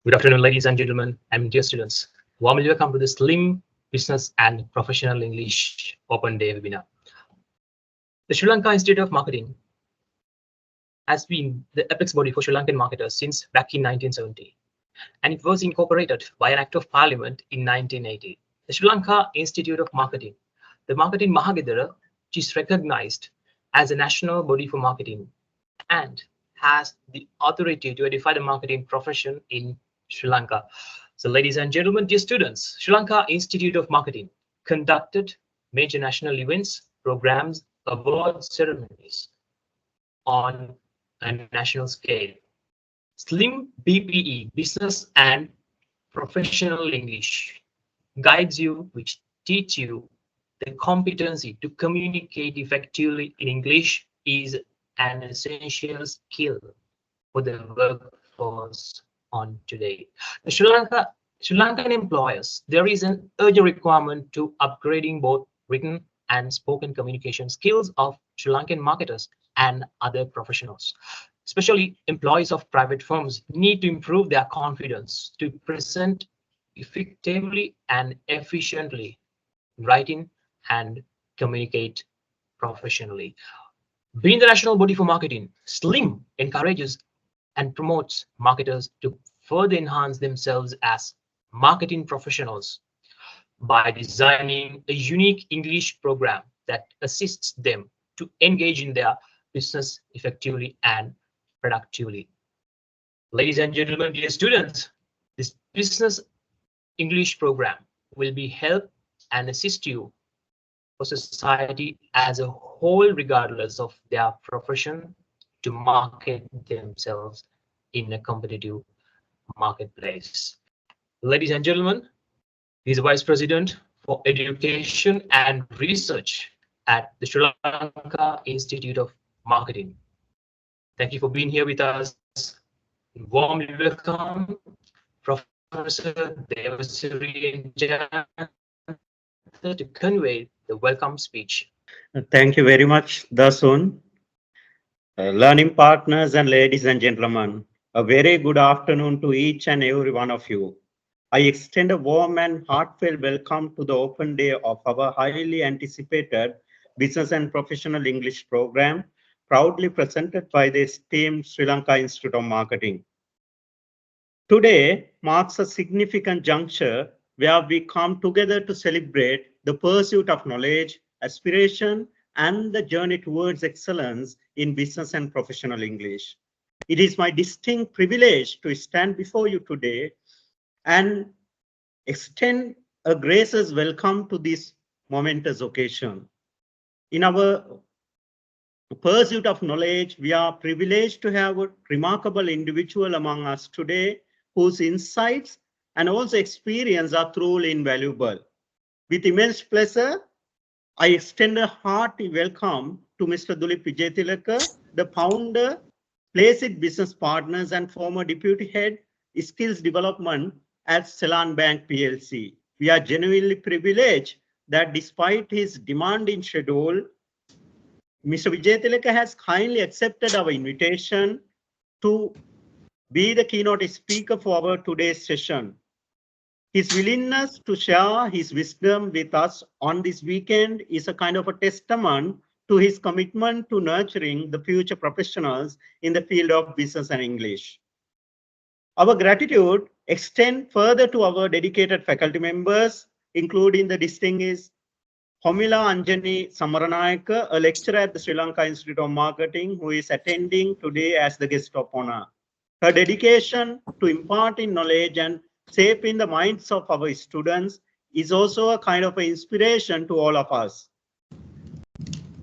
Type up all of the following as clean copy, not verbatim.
Good afternoon, ladies and gentlemen, and dear students. Warmly welcome to the Slim Business and Professional English Open Day webinar. The Sri Lanka Institute of Marketing has been the apex body for Sri Lankan marketers since back in 1970, and it was incorporated by an Act of Parliament in 1980. The Sri Lanka Institute of Marketing, the Marketing Mahagedara, which is recognized as a national body for marketing and has the authority to edify the marketing profession in Sri Lanka. So, ladies and gentlemen, dear students, Sri Lanka Institute of Marketing conducted major national events, programs, award ceremonies on a national scale. Slim BPE, Business and Professional English, guides you, which teach you the competency to communicate effectively in English is an essential skill for the workforce on today. The Sri Lankan employers, there is an urgent requirement to upgrading both written and spoken communication skills of Sri Lankan marketers and other professionals. Especially employees of private firms need to improve their confidence to present effectively and efficiently, writing and communicate professionally. Being the national body for marketing, SLIM encourages and promotes marketers to further enhance themselves as marketing professionals by designing a unique English program that assists them to engage in their business effectively and productively. Ladies and gentlemen, dear students, this business English program will be help and assist you for society as a whole, regardless of their profession, to market themselves in a competitive marketplace. Ladies and gentlemen, he's Vice President for Education and Research at the Sri Lanka Institute of Marketing. Thank you for being here with us. Warmly welcome, Professor Devasiri to convey the welcome speech. Thank you very much, Dasun. Learning partners and ladies and gentlemen, a very good afternoon to each and every one of you. I extend a warm and heartfelt welcome to the open day of our highly anticipated Business and Professional English program, proudly presented by the esteemed Sri Lanka Institute of Marketing. Today marks a significant juncture where we come together to celebrate the pursuit of knowledge, aspiration, and the journey towards excellence in business and professional English. It is my distinct privilege to stand before you today and extend a gracious welcome to this momentous occasion. In our pursuit of knowledge, we are privileged to have a remarkable individual among us today whose insights and also experience are truly invaluable. With immense pleasure, I extend a hearty welcome to Mr. Dulip Wijetilaka, the founder, Placid Business Partners and former Deputy Head, Skills Development at Ceylon Bank PLC. We are genuinely privileged that despite his demanding schedule, Mr. Wijetilaka has kindly accepted our invitation to be the keynote speaker for our today's session. His willingness to share his wisdom with us on this weekend is a kind of a testament to his commitment to nurturing the future professionals in the field of business and English. Our gratitude extends further to our dedicated faculty members, including the distinguished Homila Anjani Samaranayaka, a lecturer at the Sri Lanka Institute of Marketing, who is attending today as the guest of honor. Her dedication to imparting knowledge and shaping the minds of our students is also a kind of an inspiration to all of us.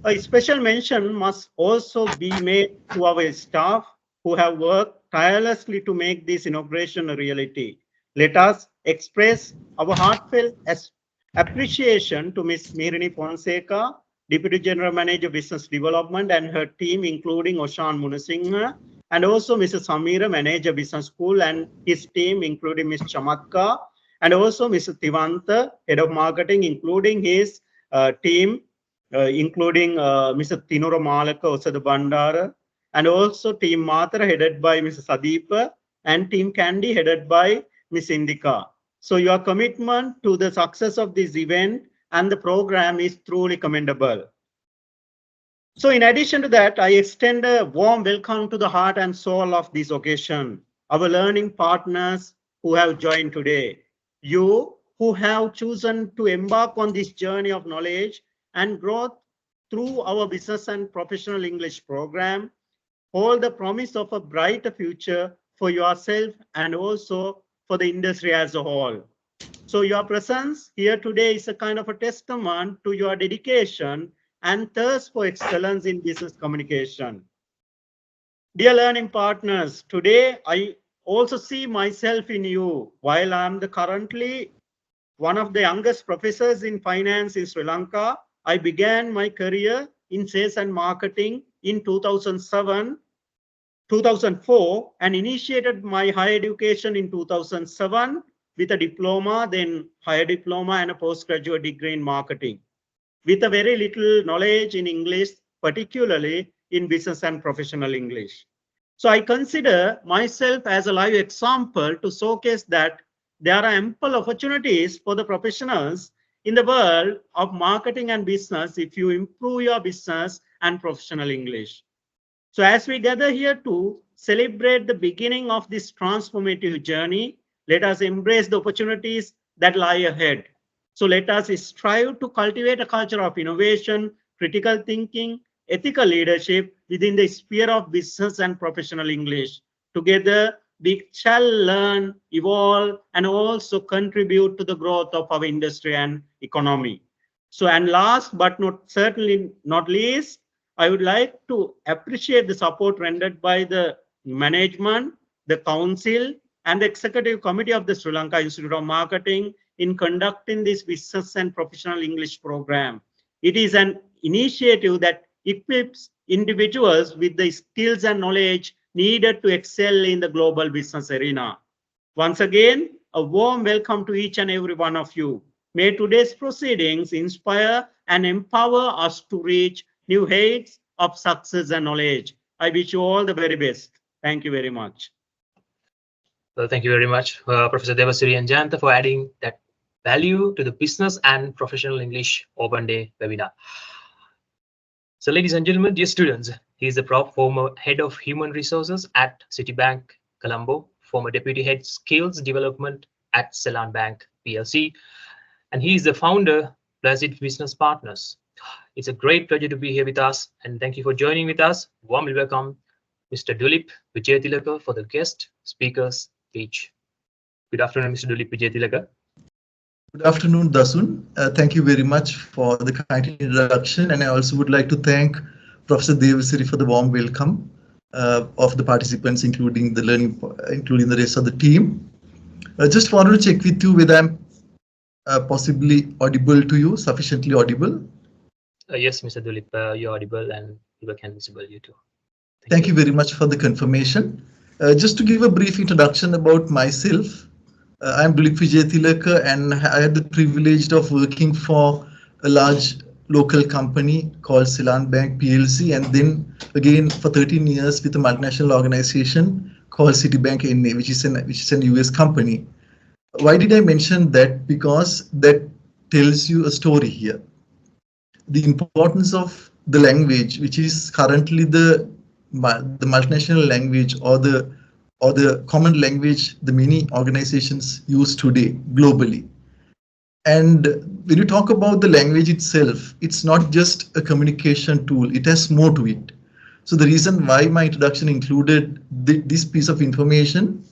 A special mention must also be made to our staff who have worked tirelessly to make this inauguration a reality. Let us express our heartfelt appreciation to Ms. Mirini Fonseca, Deputy General Manager Business Development, and her team, including Oshan Munasinghe, and also Mr. Samira, Manager Business School, and his team, including Ms. Chamatka, and also Mr. Tivanta, Head of Marketing, including his team, including Mr. Tinura Malaka, Osada Bandara, and also Team Matra, headed by Mr. Sadeepa, and Team Candy headed by Miss Indika. So your commitment to the success of this event and the program is truly commendable. So in addition to that, I extend a warm welcome to the heart and soul of this occasion, our learning partners who have joined today. You who have chosen to embark on this journey of knowledge and growth through our business and professional English program hold the promise of a brighter future for yourself and also for the industry as a whole. So your presence here today is a kind of a testament to your dedication and thirst for excellence in business communication. Dear learning partners, today I also see myself in you. While I'm currently one of the youngest professors in finance in Sri Lanka, I began my career in sales and marketing in 2004 and initiated my higher education in 2007 with a diploma, then higher diploma and a postgraduate degree in marketing with a very little knowledge in English, particularly in business and professional English. So I consider myself as a live example to showcase that there are ample opportunities for the professionals in the world of marketing and business if you improve your business and professional English. So as we gather here to celebrate the beginning of this transformative journey, let us embrace the opportunities that lie ahead. So let us strive to cultivate a culture of innovation, critical thinking, ethical leadership within the sphere of business and professional English. Together, we shall learn, evolve, and also contribute to the growth of our industry and economy. So, and last but not certainly not least, I would like to appreciate the support rendered by the management, the council, and the executive committee of the Sri Lanka Institute of Marketing in conducting this business and professional English program. It is an initiative that equips individuals with the skills and knowledge needed to excel in the global business arena. Once again, a warm welcome to each and every one of you. May today's proceedings inspire and empower us to reach new heights of success and knowledge. I wish you all the very best. Thank you very much. Well, thank you very much, Professor Devasiri and Jayanta, for adding that value to the Business and Professional English Open Day webinar. So, ladies and gentlemen, dear students, he is the former head of human resources at Citibank Colombo, former deputy head skills development at Ceylon Bank PLC, and he is the founder Placid Business Partners. It's a great pleasure to be here with us, and thank you for joining with us. Warmly welcome Mr. Dulip Vijayatilaka for the guest speakers speech. Good afternoon, Mr. Dulip Vijayatilaka. Good afternoon, Dasun. Thank you very much for the kind introduction, and I also would like to thank Professor Devasiri for the warm welcome of the participants, including the rest of the team. I just wanted to check with you whether I'm possibly audible to you, sufficiently audible. Yes, Mr. Dulip, you're audible and people can visible you too. Thank you very much for the confirmation. Just to give a brief introduction about myself, I'm Dulip Vijayatilaka, and I had the privilege of working for a large local company called Ceylon Bank PLC, and then again for 13 years with a multinational organization called Citibank NA, which is an US company. Why did I mention that? Because that tells you a story here. The importance of the language, which is currently the multinational language or the common language the many organizations use today globally. And when you talk about the language itself, it's not just a communication tool, it has more to it. So the reason why my introduction included this piece of information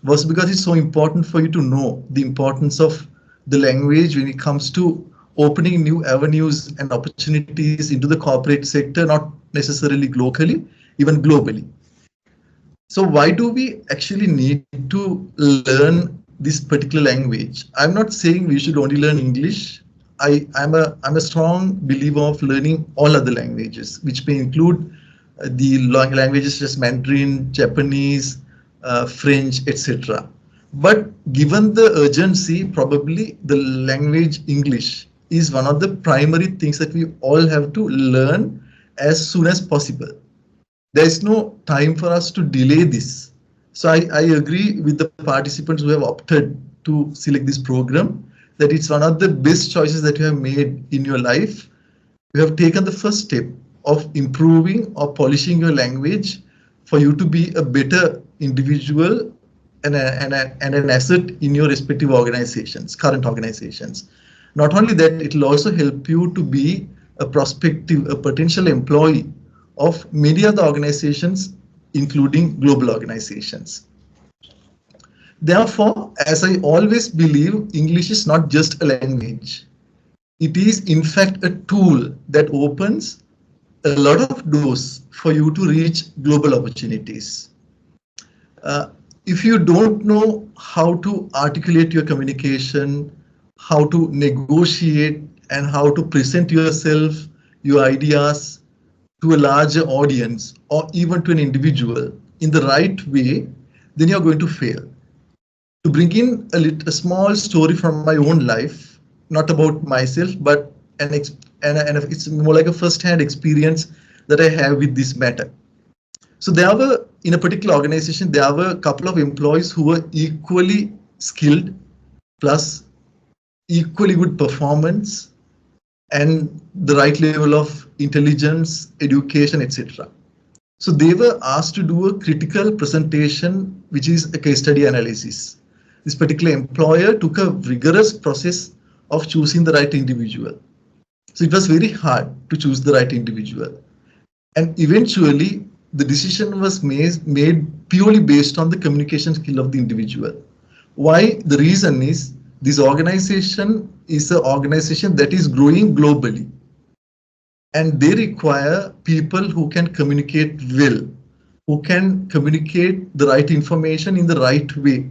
was because it's so important for you to know the importance of the language when it comes to opening new avenues and opportunities into the corporate sector, not necessarily locally, even globally. So why do we actually need to learn this particular language? I'm not saying we should only learn English. I'm a strong believer of learning all other languages, which may include the languages such as Mandarin, Japanese, French, etc. But given the urgency, probably the language English is one of the primary things that we all have to learn as soon as possible. There is no time for us to delay this. So I agree with the participants who have opted to select this program, that it's one of the best choices that you have made in your life. You have taken the first step of improving or polishing your language for you to be a better individual and an asset in your respective organizations, current organizations. Not only that, it will also help you to be a potential employee of many other organizations, including global organizations. Therefore, as I always believe, English is not just a language. It is, in fact, a tool that opens a lot of doors for you to reach global opportunities. Uh, if you don't know how to articulate your communication, how to negotiate, and how to present yourself, your ideas to a larger audience or even to an individual in the right way, then you're going to fail. To bring in a small story from my own life, not about myself, but it's more like a first-hand experience that I have with this matter. So there were, in a particular organization, there were a couple of employees who were equally skilled, plus equally good performance, and the right level of intelligence, education, etc. So they were asked to do a critical presentation, which is a case study analysis. This particular employer took a rigorous process of choosing the right individual. So it was very hard to choose the right individual. And eventually, the decision was made purely based on the communication skill of the individual. Why? The reason is this organization is an organization that is growing globally. And they require people who can communicate well, who can communicate the right information in the right way,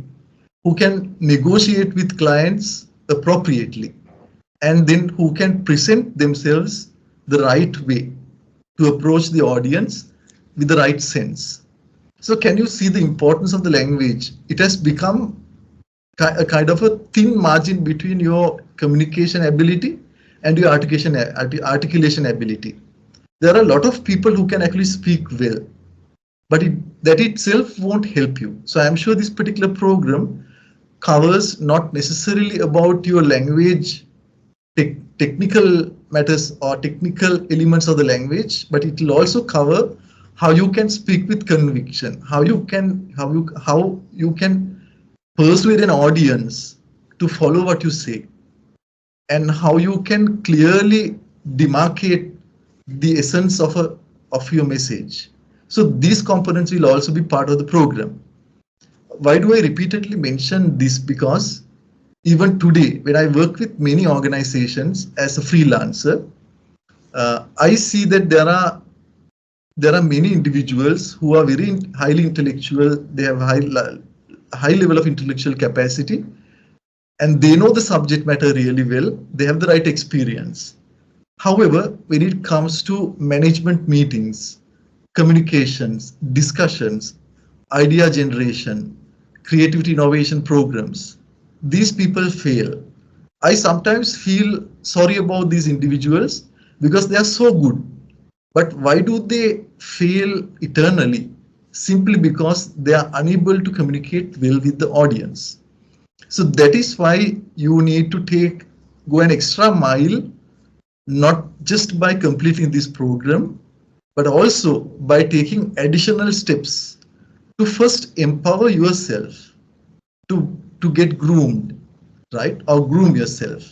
who can negotiate with clients appropriately, and then who can present themselves the right way to approach the audience with the right sense. So can you see the importance of the language? It has become a kind of a thin margin between your communication ability and your articulation ability. There are a lot of people who can actually speak well, but that itself won't help you. So I'm sure this particular program covers not necessarily about your language technical matters or technical elements of the language, but it will also cover how you can speak with conviction, how you can persuade an audience to follow what you say, and how you can clearly demarcate the essence of your message. So these components will also be part of the program. Why do I repeatedly mention this? Because even today, when I work with many organizations as a freelancer, I see that there are many individuals who are very highly intellectual. They have high level of intellectual capacity, and they know the subject matter really well. They have the right experience. However, when it comes to management meetings, communications, discussions, idea generation, creativity innovation programs, these people fail. I sometimes feel sorry about these individuals because they are so good. But why do they fail eternally? Simply because they are unable to communicate well with the audience. So that is why you need to go an extra mile, not just by completing this program, but also by taking additional steps to first empower yourself to get groomed, right? Or groom yourself.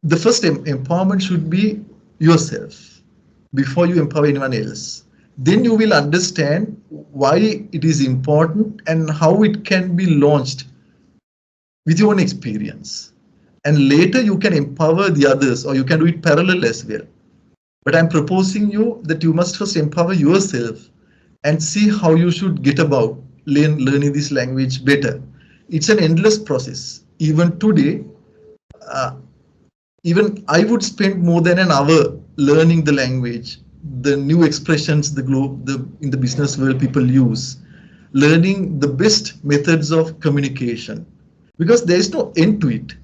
The first empowerment should be yourself before you empower anyone else. Then you will understand why it is important and how it can be launched with your own experience. And later you can empower the others, or you can do it parallel as well. But I'm proposing you that you must first empower yourself and see how you should get about learning this language better. It's an endless process. Even today, even I would spend more than an hour learning the language, the new expressions in the business world people use, learning the best methods of communication, because there is no end to it.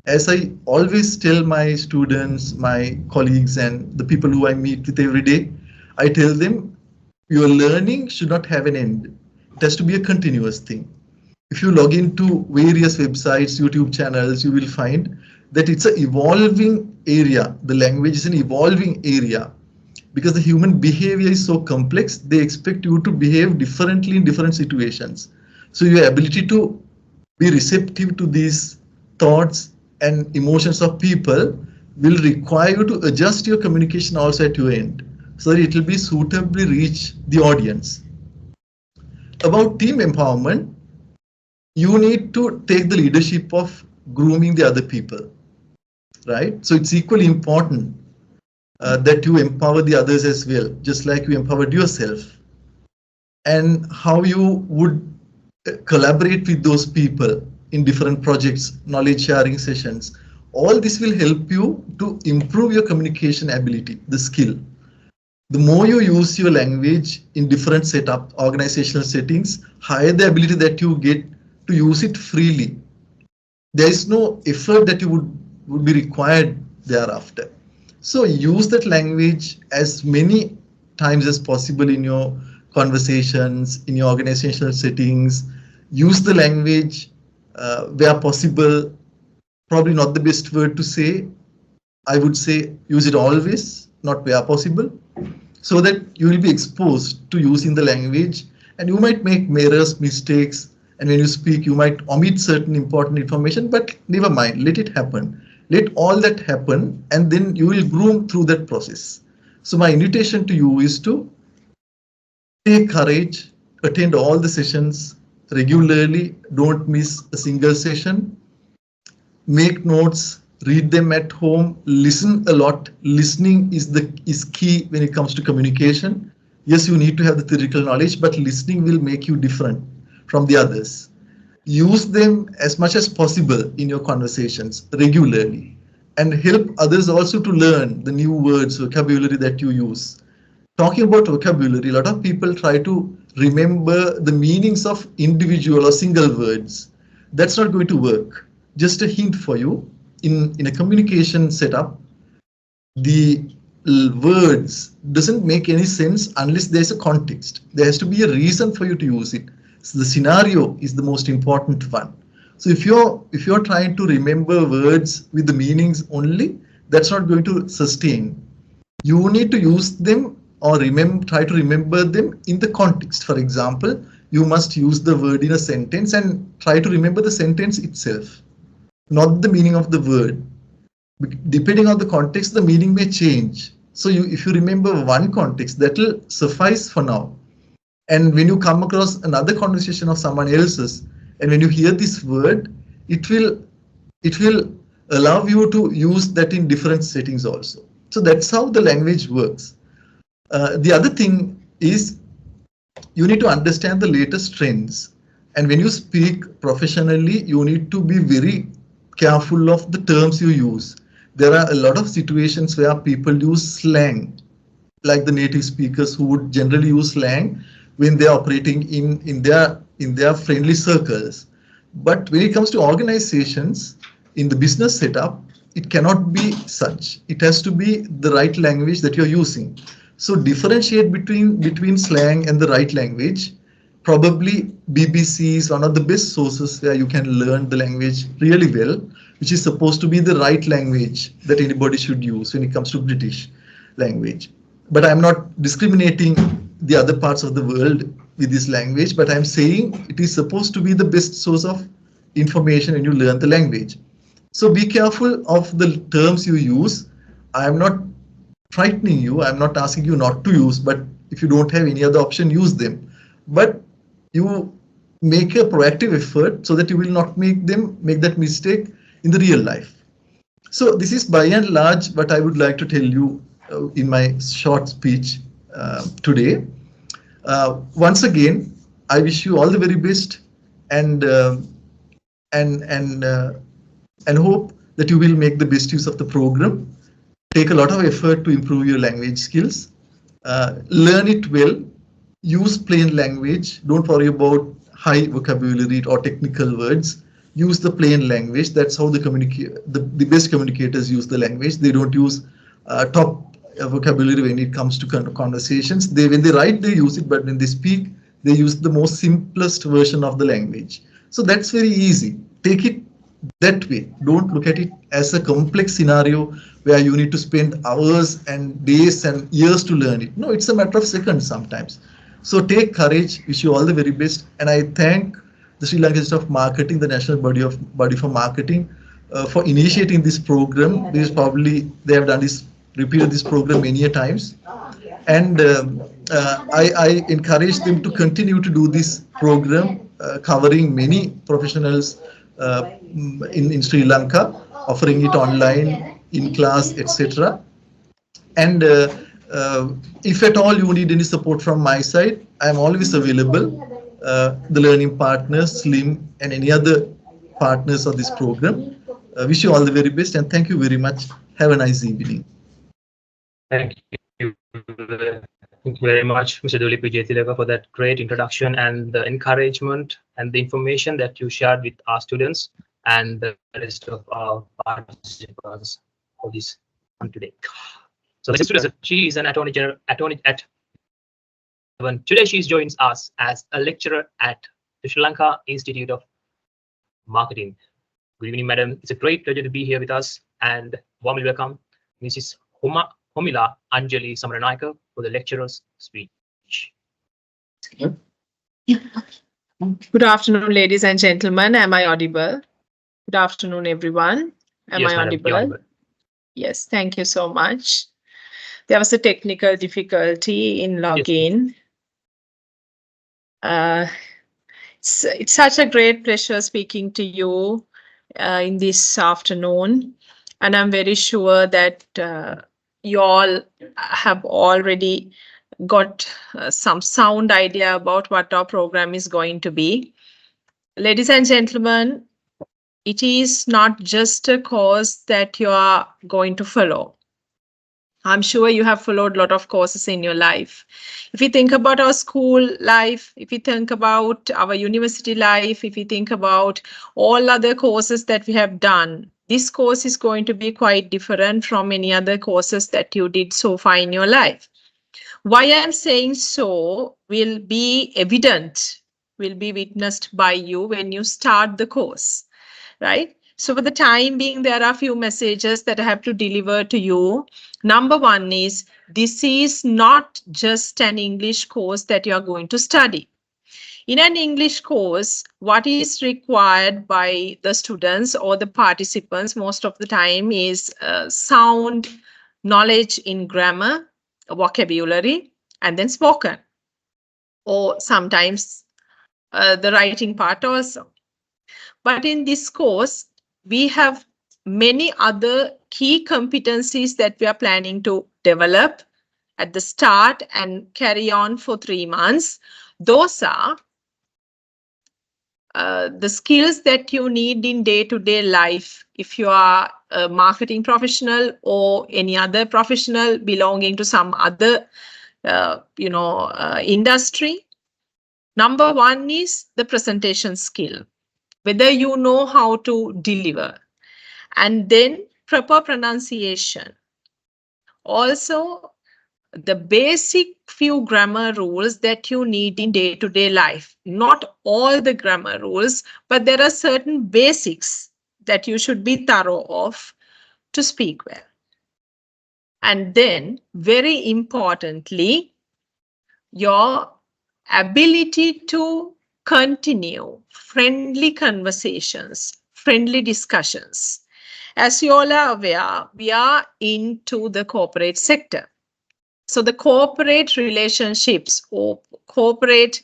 As I always tell my students, my colleagues, and the people who I meet with every day, I tell them your learning should not have an end. It has to be a continuous thing. If you log into various websites, YouTube channels, you will find that it's an evolving area. The language is an evolving area because the human behavior is so complex. They expect you to behave differently in different situations. So your ability to be receptive to these thoughts and emotions of people will require you to adjust your communication also at your end so that it will be suitably reach the audience. About team empowerment, you need to take the leadership of grooming the other people, right? So it's equally important that you empower the others as well, just like you empowered yourself. And how you would collaborate with those people in different projects, knowledge sharing sessions. All this will help you to improve your communication ability, the skill. The more you use your language in different setup, organizational settings, higher the ability that you get to use it freely. There is no effort that you would be required thereafter. So use that language as many times as possible in your conversations, in your organizational settings. Use the language where possible. Probably not the best word to say. I would say use it always, not where possible, so that you will be exposed to using the language, and you might make errors, mistakes, and when you speak, you might omit certain important information, but never mind, let it happen. Let all that happen, and then you will groom through that process. So my invitation to you is to take courage, attend all the sessions regularly, don't miss a single session, make notes, read them at home, listen a lot. Listening is key when it comes to communication. Yes, you need to have the theoretical knowledge, but listening will make you different from the others. Use them as much as possible in your conversations regularly, and help others also to learn the new words, vocabulary that you use. Talking about vocabulary, a lot of people try to remember the meanings of individual or single words. That's not going to work. Just a hint for you, in a communication setup, the words doesn't make any sense unless there's a context. There has to be a reason for you to use it. So the scenario is the most important one. So if you're trying to remember words with the meanings only, that's not going to sustain. You need to use them or try to remember them in the context. For example, you must use the word in a sentence and try to remember the sentence itself, not the meaning of the word. Depending on the context, the meaning may change. So if you remember one context, that will suffice for now. And when you come across another conversation of someone else's, and when you hear this word, it will allow you to use that in different settings also. So that's how the language works. The other thing is you need to understand the latest trends. And when you speak professionally, you need to be very careful of the terms you use. There are a lot of situations where people use slang, like the native speakers who would generally use slang when they're operating in their friendly circles. But when it comes to organizations, in the business setup, it cannot be such. It has to be the right language that you're using. So differentiate between slang and the right language. Probably BBC is one of the best sources where you can learn the language really well, which is supposed to be the right language that anybody should use when it comes to British language. But I'm not discriminating the other parts of the world with this language, but I'm saying it is supposed to be the best source of information when you learn the language. So be careful of the terms you use. I'm not frightening you. I'm not asking you not to use, but if you don't have any other option, use them. But you make a proactive effort so that you will not make that mistake in the real life. So this is by and large what I would like to tell you in my short speech today. Once again, I wish you all the very best, and hope that you will make the best use of the program. Take a lot of effort to improve your language skills. Learn it well. Use plain language. Don't worry about high vocabulary or technical words. Use the plain language. That's how the best communicators use the language. They don't use top vocabulary when it comes to conversations. When they write, they use it, but when they speak, They use the most simplest version of the language. So that's very easy. Take it that way. Don't look at it as a complex scenario where you need to spend hours and days and years to learn it. No, it's a matter of seconds sometimes. So take courage. Wish you all the very best. And I thank the Sri Lankan Institute of Marketing, the National Body for Marketing, for initiating this program. Because probably they have done this, repeated this program many a times. And I encourage them to continue to do this program, covering many professionals in Sri Lanka, offering it online, in class, etc. And if at all you need any support from my side, I am always available. The learning partners, Slim, and any other partners of this program. Wish you all the very best and thank you very much. Have a nice evening. Thank you. Thank you very much, Mr. Dulip Vijaytilaka, for that great introduction and the encouragement and the information that you shared with our students and the rest of our participants for this one today. So this is she is an attorney at today she joins us as a lecturer at the Sri Lanka Institute of Marketing. Good evening, madam. It's a great pleasure to be here with us and warmly welcome Mrs. Homila Anjali Samaranayaka for the lecturer's speech. Good afternoon, ladies and gentlemen. Am I audible? Good afternoon, everyone. Am Yes, I madam, audible? you're audible. Yes, thank you so much. There was a technical difficulty in login. It's such a great pleasure speaking to you in this afternoon. And I'm very sure that you all have already got some sound idea about what our program is going to be. Ladies and gentlemen, it is not just a course that you are going to follow. I'm sure you have followed a lot of courses in your life. If you think about our school life, if you think about our university life, if you think about all other courses that we have done, this course is going to be quite different from any other courses that you did so far in your life. Why I'm saying so will be evident, will be witnessed by you when you start the course, right? So for the time being, there are a few messages that I have to deliver to you. Number one is, this is not just an English course that you are going to study. In an English course, what is required by the students or the participants most of the time is sound knowledge in grammar, vocabulary, and then spoken, or sometimes the writing part also. But in this course, we have many other key competencies that we are planning to develop at the start and carry on for 3 months. Those are the skills that you need in day-to-day life if you are a marketing professional or any other professional belonging to some other industry. Number one is the presentation skill, whether you know how to deliver, and then proper pronunciation. Also, the basic few grammar rules that you need in day-to-day life. Not all the grammar rules, but there are certain basics that you should be thorough of to speak well. And then, very importantly, your ability to continue friendly conversations, friendly discussions. As you all are aware, we are into the corporate sector. So the corporate relationships or corporate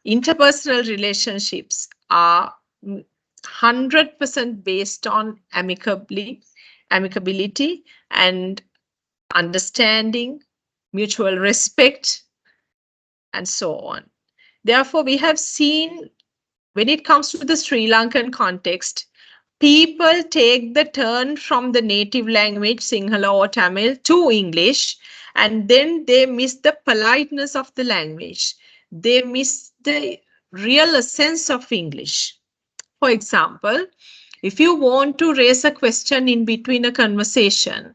interpersonal relationships are 100% based on amicability and understanding, mutual respect, and so on. Therefore, we have seen when it comes to the Sri Lankan context, people take the turn from the native language, Sinhala or Tamil, to English, and then they miss the politeness of the language. They miss the real essence of English. For example, if you want to raise a question in between a conversation,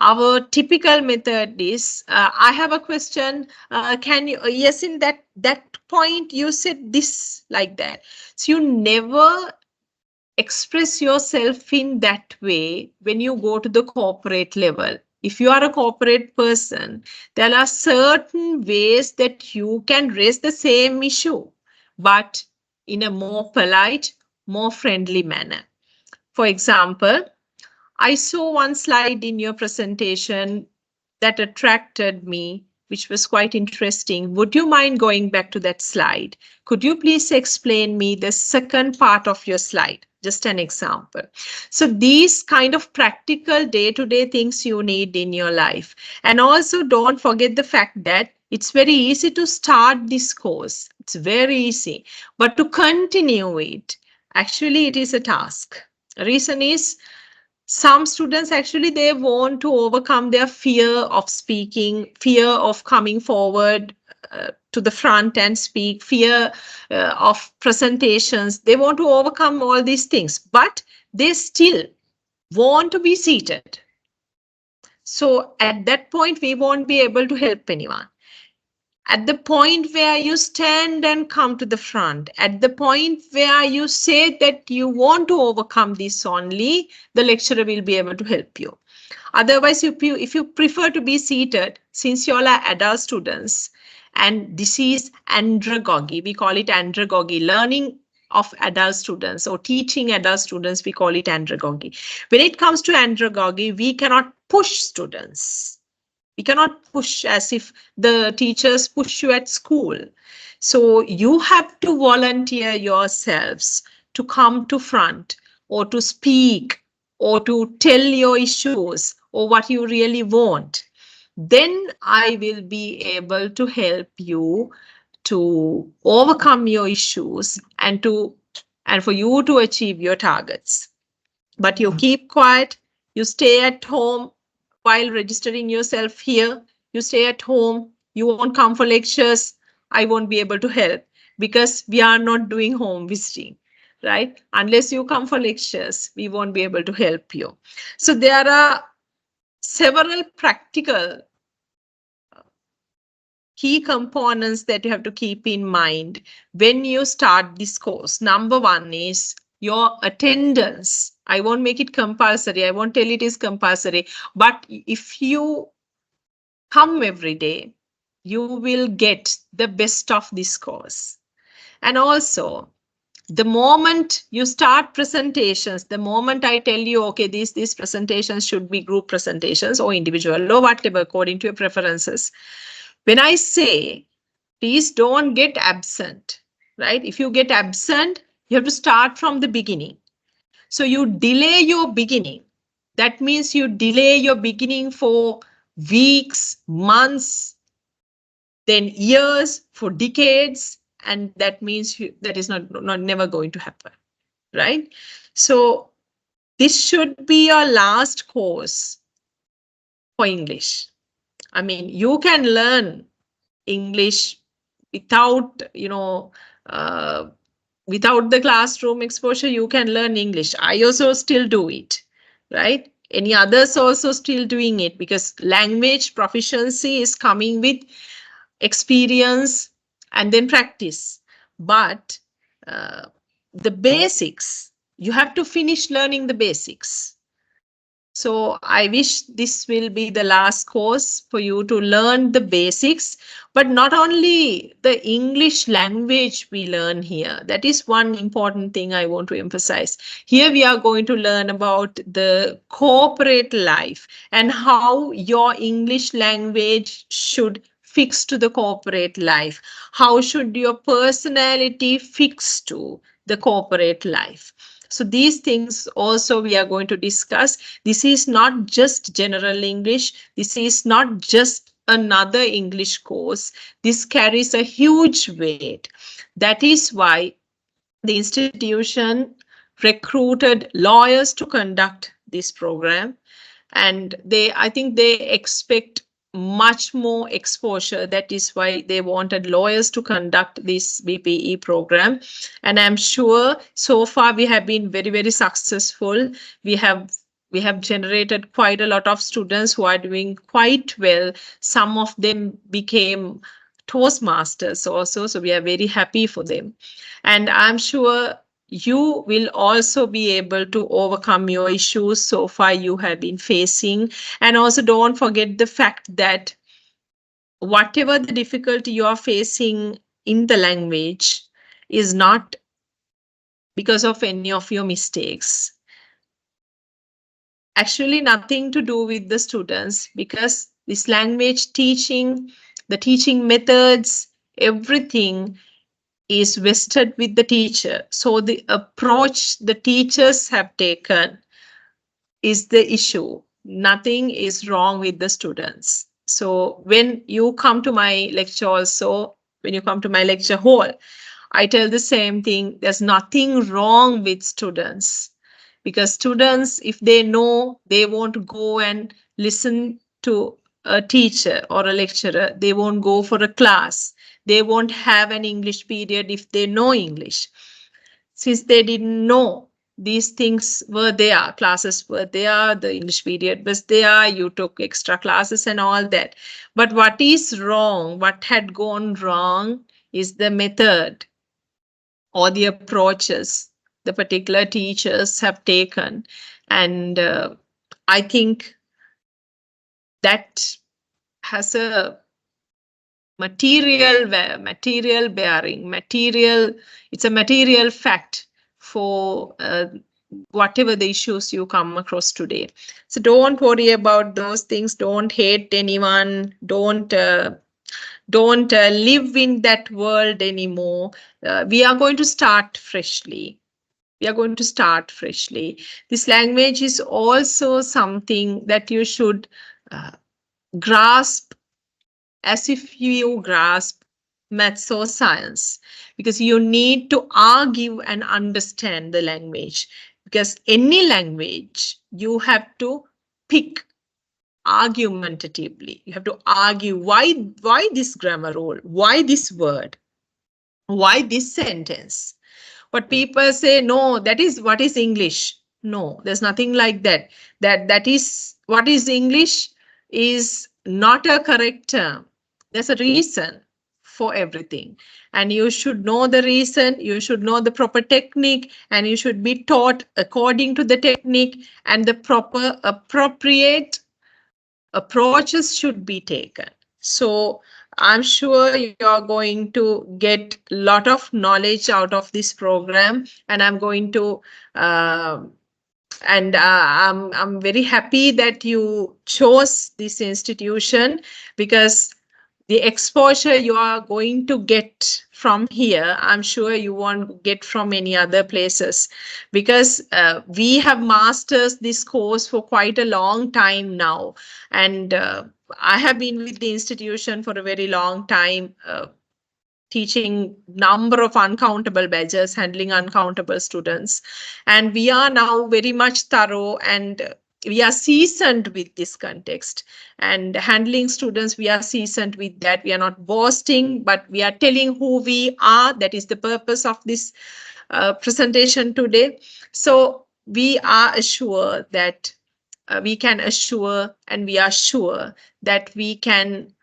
our typical method is, I have a question, can you, yes, in that point you said this like that. So you never express yourself in that way when you go to the corporate level. If you are a corporate person, there are certain ways that you can raise the same issue, but in a more polite, more friendly manner. For example, I saw one slide in your presentation that attracted me, which was quite interesting. Would you mind going back to that slide? Could you please explain me the second part of your slide? Just an example. So these kind of practical day-to-day things you need in your life. And also don't forget the fact that it's very easy to start this course. It's very easy. But to continue it, actually it is a task. The reason is some students actually they want to overcome their fear of speaking, fear of coming forward to the front and speak, fear of presentations. They want to overcome all these things, but they still want to be seated. So at that point, we won't be able to help anyone. At the point where you stand and come to the front, at the point where you say that you want to overcome this only, the lecturer will be able to help you. Otherwise, if you prefer to be seated, since you all are adult students, and this is andragogy, we call it andragogy, learning of adult students or teaching adult students, we call it andragogy. When it comes to andragogy, we cannot push students. We cannot push as if the teachers push you at school. So you have to volunteer yourselves to come to front or to speak or to tell your issues or what you really want. Then I will be able to help you to overcome your issues and for you to achieve your targets. But you keep quiet, you stay at home while registering yourself here, you stay at home, you won't come for lectures, I won't be able to help because we are not doing home visiting, right? Unless you come for lectures, we won't be able to help you. So there are several practical key components that you have to keep in mind when you start this course. Number one is your attendance. I won't make it compulsory. I won't tell it is compulsory. But if you come every day, you will get the best of this course. And also, the moment you start presentations, the moment I tell you, okay, these presentations should be group presentations or individual or whatever, according to your preferences. When I say, please don't get absent, right? If you get absent, you have to start from the beginning. So you delay your beginning. That means you delay your beginning for weeks, months, then years, for decades. And that means that is not never going to happen, right? So this should be your last course for English. I mean, you can learn English without, without the classroom exposure, you can learn English. I also still do it, right? Any others also still doing it because language proficiency is coming with experience and then practice. But the basics, you have to finish learning the basics. So I wish this will be the last course for you to learn the basics, but not only the English language we learn here. That is one important thing I want to emphasize. Here we are going to learn about the corporate life and how your English language should fix to the corporate life. How should your personality fix to the corporate life? So these things also we are going to discuss. This is not just general English. This is not just another English course. This carries a huge weight. That is why the institution recruited lawyers to conduct this program. And I think they expect much more exposure. That is why they wanted lawyers to conduct this BPE program. And I'm sure so far we have been very, very successful. We have generated quite a lot of students who are doing quite well. Some of them became Toastmasters also. So we are very happy for them. And I'm sure you will also be able to overcome your issues so far you have been facing. And also don't forget the fact that whatever the difficulty you are facing in the language is not because of any of your mistakes. Actually, nothing to do with the students, because this language teaching, the teaching methods, everything is vested with the teacher. So the approach the teachers have taken is the issue. Nothing is wrong with the students. So when you come to my lecture also, when you come to my lecture hall, I tell the same thing. There's nothing wrong with students, because students, if they know, they won't go and listen to a teacher or a lecturer. They won't go for a class. They won't have an English period if they know English. Since they didn't know, these things were there, classes were there, the English period was there, you took extra classes and all that. But what is wrong, what had gone wrong is the method or the approaches the particular teachers have taken. And I think that has a material bearing, it's a material fact for whatever the issues you come across today. So don't worry about those things. Don't hate anyone. Don't live in that world anymore. We are going to start freshly. This language is also something that you should grasp as if you grasp maths or science, because you need to argue and understand the language. Because any language, you have to pick argumentatively. You have to argue why this grammar rule, why this word, why this sentence. But people say, no, that is what is English. No, there's nothing like that. That is what is English is not a correct term. There's a reason for everything. And you should know the reason, you should know the proper technique, and you should be taught according to the technique, and the proper appropriate approaches should be taken. So I'm sure you're going to get a lot of knowledge out of this program, and I'm going to I'm very happy that you chose this institution, because the exposure you are going to get from here, I'm sure you won't get from any other places, because we have mastered this course for quite a long time now. And I have been with the institution for a very long time, teaching number of uncountable badges, handling uncountable students. And we are now very much thorough, and we are seasoned with this context. And handling students, we are seasoned with that. We are not boasting, but we are telling who we are. That is the purpose of this presentation today. So we are assured that we can assure, and we are sure that we can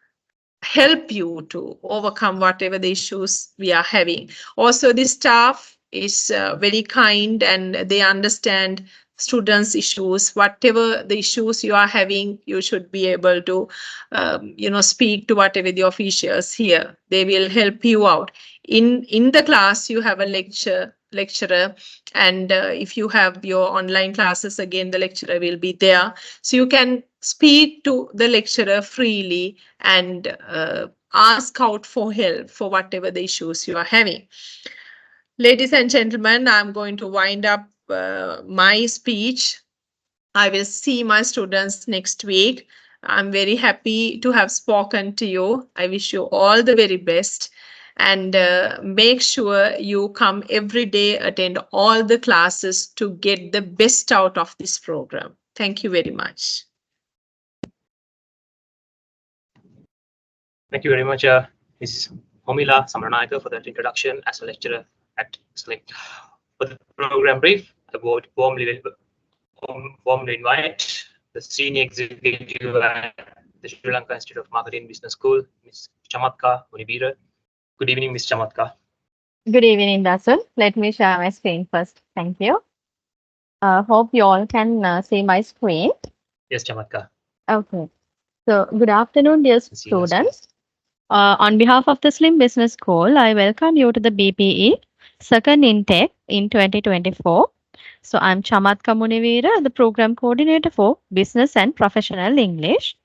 help you to overcome whatever the issues we are having. Also, the staff is very kind, and they understand students' issues. Whatever the issues you are having, you should be able to, speak to whatever the officials here. They will help you out. In the class, you have a lecturer, and if you have your online classes, again, the lecturer will be there. So you can speak to the lecturer freely and ask out for help for whatever the issues you are having. Ladies and gentlemen, I'm going to wind up my speech. I will see my students next week. I'm very happy to have spoken to you. I wish you all the very best. And make sure you come every day, attend all the classes to get the best out of this program. Thank you very much. Thank you very much, Ms. Homila Samranayaka, for that introduction as a lecturer at SLIM. For the program brief, I would warmly invite the senior executive at the Sri Lanka Institute of Marketing Business School, Ms. Chamatka Munivira. Good evening, Ms. Chamatka. Good evening, Dasun. Let me share my screen first. Thank you. Hope you all can see my screen. Yes, Chamatka. Okay. So, good afternoon, dear Can see your screen. students. On behalf of the Slim Business School, I welcome you to the BPE second intake in 2024. So, I'm Chamatka Munivira, the program coordinator for Business and Professional English.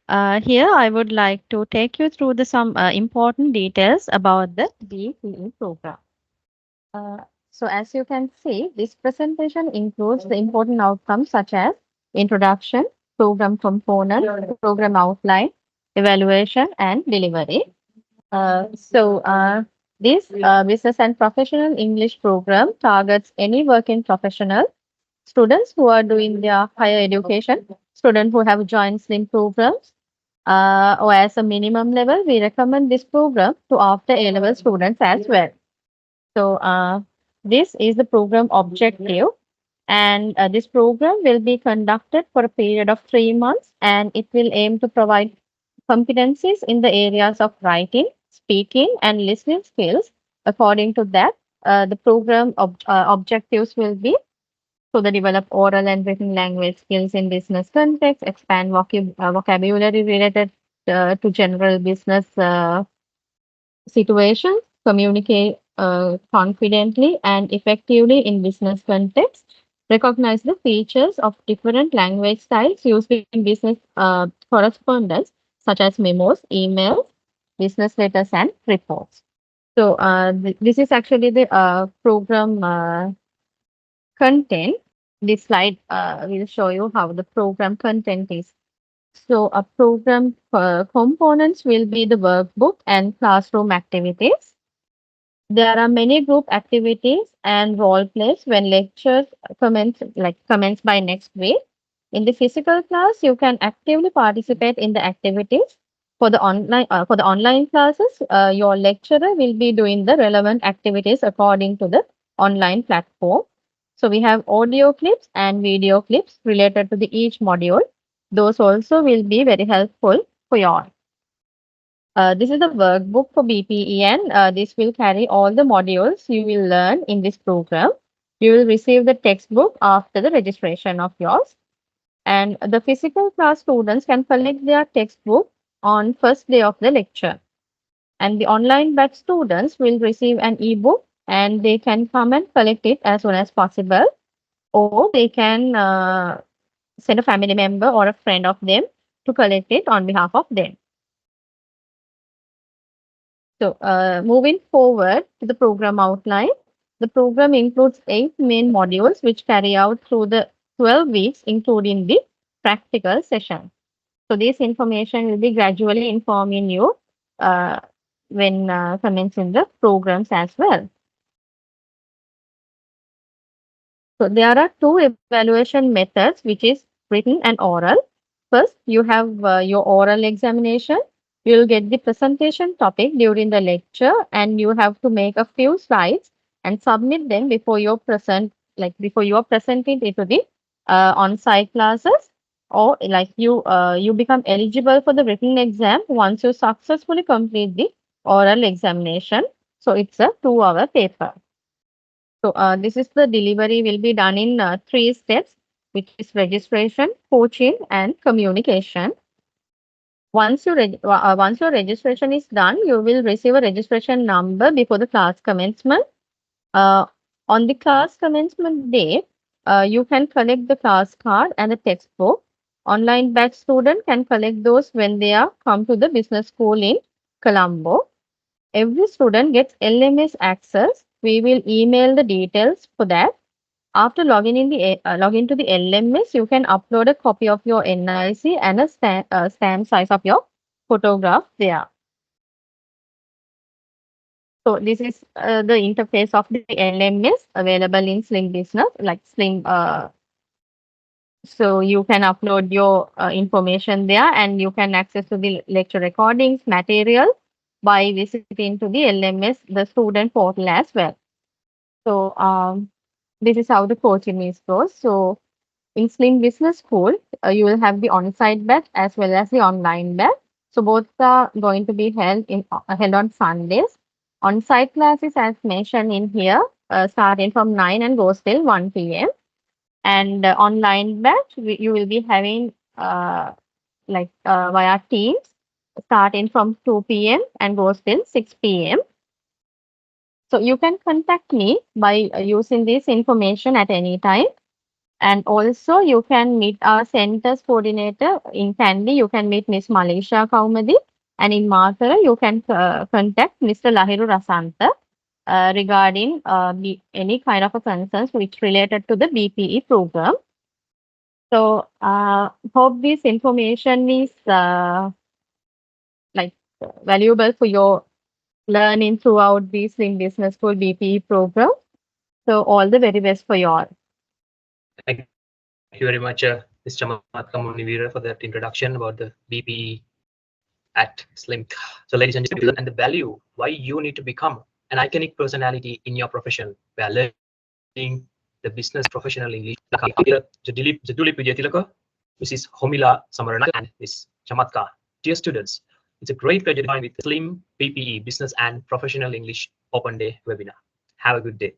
Here, I would like to take you through some important details about the BPE program. Uh, so as you can see, this presentation includes the important outcomes such as introduction, program component, program outline, evaluation, and delivery. This business and professional English program targets any working professional, students who are doing their higher education, students who have joined SLIM programs, or as a minimum level, we recommend this program to after A-level students as well. So this is the program objective, and this program will be conducted for a period of 3 months, and it will aim to provide competencies in the areas of writing, speaking, and listening skills. According to that, the program objectives will be so the develop oral and written language skills in business context, expand vocabulary related to general business situations, communicate confidently and effectively in business context, recognize the features of different language styles used in business correspondence, such as memos, emails, business letters, and reports. So, this is actually the program content. This slide will show you how the program content is. So, a program components will be the workbook and classroom activities. There are many group activities and role plays when lectures commence by next week. In the physical class, you can actively participate in the activities. For the online classes, your lecturer will be doing the relevant activities according to the online platform. So we have audio clips and video clips related to the each module. Those also will be very helpful for you all. This is the workbook for BPE, and this will carry all the modules you will learn in this program. You will receive the textbook after the registration of yours. And the physical class students can collect their textbook on first day of the lecture. And the online batch students will receive an ebook, and they can come and collect it as soon as possible. Or they can send a family member or a friend of them to collect it on behalf of them. So, moving forward to the program outline, the program includes 8 main modules which carry out through the 12 weeks, including the practical session. So, this information will be gradually informing you uh, when commencing the programs as well. So, there are two evaluation methods, which is written and oral. First, you have your oral examination. You'll get the presentation topic during the lecture, and you have to make a few slides and submit them before you present, before you are presenting it to the on-site classes, or you become eligible for the written exam once you successfully complete the oral examination. So it's a 2-hour paper. So this is the delivery will be done in 3 steps, which is registration, coaching, and communication. Once your registration is done, you will receive a registration number before the class commencement. Uh, on the class commencement day, you can collect the class card and the textbook. Online batch student can collect those when they are come to the business school in Colombo. Every student gets LMS access. We will email the details for that. After login to the LMS, you can upload a copy of your NIC and a stamp size of your photograph there. So this is the interface of the LMS available in Slim Business, like Slim. So you can upload your information there, and you can access to the lecture recordings material by visiting to the LMS, the student portal as well. So this is how the coaching is goes. So In Slim Business School, you will have the on-site batch as well as the online batch. So both are going to be held on Sundays. On-site classes, as mentioned in here, starting from 9 and goes till 1 p.m. And online batch, you will be having via Teams, starting from 2 p.m. and goes till 6 p.m. So you can contact me by using this information at any time. And also you can meet our centers coordinator in Kandy. You can meet Miss Malaysia Kaumadi. And in Matara, you can contact Mr. Lahiru Rasanta regarding any kind of a concerns which related to the BPE program. So hope this information is valuable for your learning throughout the Slim Business School BPE program. So all the very best for you all. Thank you very much, Ms. Chamatka Munivira, for that introduction about the BPE at Slim. So ladies and gentlemen, and the value why you need to become an iconic personality in your profession by learning the business professional English. Jadulip Vijayatilaka, Mrs. Homila Samarana, and Ms. Chamatka. Dear students, it's a great pleasure to join with Slim BPE Business and Professional English Open Day webinar. Have a good day.